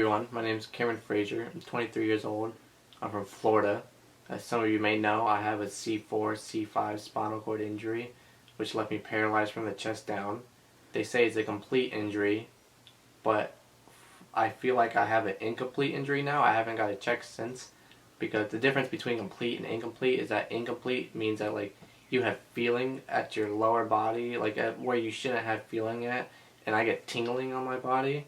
everyone, my name is Cameron Frazier. I'm 23 years old. I'm from Florida. As some of you may know, I have a C4, C5 spinal cord injury, which left me paralyzed from the chest down. They say it's a complete injury, but I feel like I have an incomplete injury now. I haven't got it checked since, because the difference between complete and incomplete is that incomplete means that like you have feeling at your lower body, like at where you shouldn't have feeling at, and I get tingling on my body.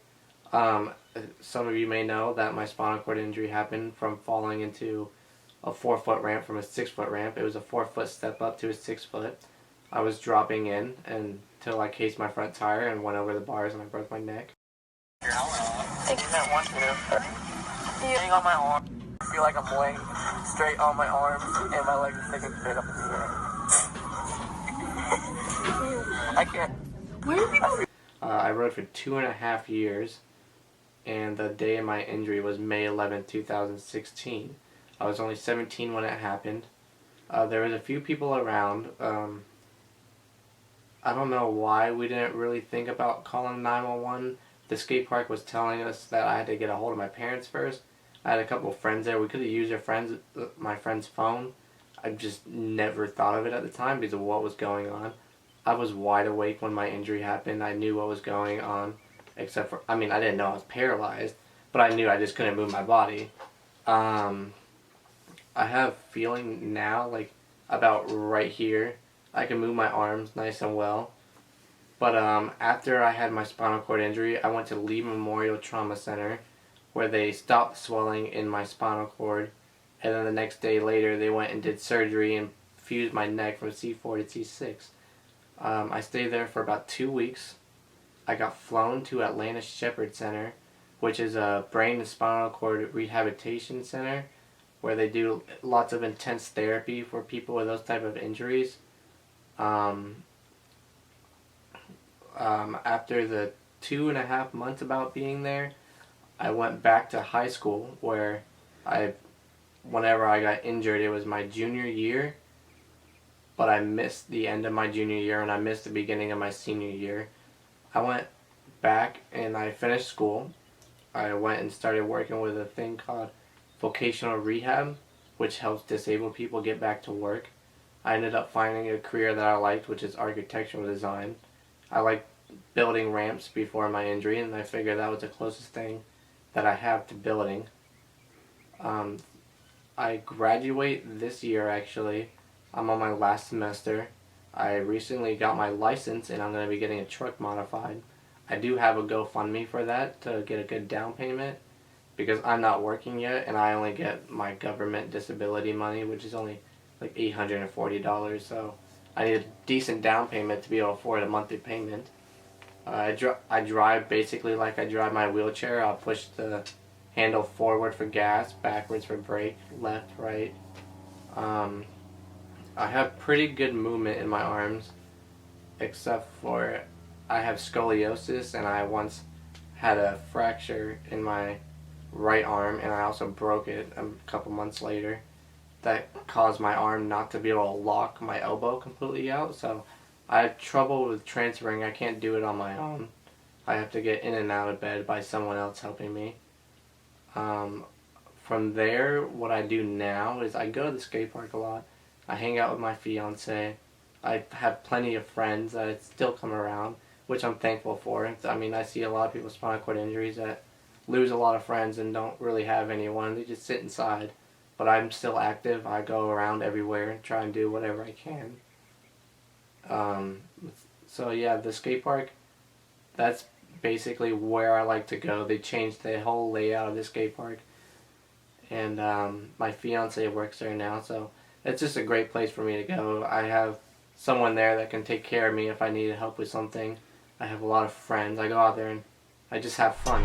Some of you may know that my spinal cord injury happened from falling into a 4-foot ramp from a 6-foot ramp. It was a 4-foot step up to a 6-foot. I was dropping in until I cased my front tire and went over the bars and I broke my neck. Taking that one too. Laying on my arm. I feel like I'm laying straight on my arms and my legs are sticking straight up in the air. I can't. Where are people? I rode for 2.5 years, and the day of my injury was May 11, 2016. I was only 17 when it happened. There was a few people around. I don't know why we didn't really think about calling 911. The skate park was telling us that I had to get a hold of my parents first. I had a couple of friends there. We could have used my friend's phone. I just never thought of it at the time because of what was going on. I was wide awake when my injury happened. I knew what was going on, except for, I didn't know I was paralyzed, but I knew I just couldn't move my body. I have feeling now, like, about right here. I can move my arms nice and well. But after I had my spinal cord injury, I went to Lee Memorial Trauma Center, where they stopped swelling in my spinal cord. And then the next day later, they went and did surgery and fused my neck from C4 to C6. I stayed there for about 2 weeks. I got flown to Atlanta Shepherd Center, which is a brain and spinal cord rehabilitation center where they do lots of intense therapy for people with those type of injuries. After the 2.5 months about being there, I went back to high school where whenever I got injured, it was my junior year, but I missed the end of my junior year and I missed the beginning of my senior year. I went back and I finished school. I went and started working with a thing called vocational rehab, which helps disabled people get back to work. I ended up finding a career that I liked, which is architectural design. I liked building ramps before my injury, and I figured that was the closest thing that I have to building. I graduate this year, actually. I'm on my last semester. I recently got my license and I'm going to be getting a truck modified. I do have a GoFundMe for that to get a good down payment because I'm not working yet and I only get my government disability money, which is only like $840, so I need a decent down payment to be able to afford a monthly payment. I drive basically like I drive my wheelchair. I'll push the handle forward for gas, backwards for brake, left, right. I have pretty good movement in my arms, except for I have scoliosis and I once had a fracture in my right arm and I also broke it a couple months later. That caused my arm not to be able to lock my elbow completely out, so I have trouble with transferring. I can't do it on my own. I have to get in and out of bed by someone else helping me. From there, what I do now is I go to the skate park a lot. I hang out with my fiance. I have plenty of friends that still come around, which I'm thankful for. I see a lot of people with spinal cord injuries that lose a lot of friends and don't really have anyone. They just sit inside. But I'm still active. I go around everywhere and try and do whatever I can. So yeah, the skate park, that's basically where I like to go. They changed the whole layout of the skate park. And my fiance works there now, so it's just a great place for me to go. I have someone there that can take care of me if I need help with something. I have a lot of friends. I go out there and I just have fun.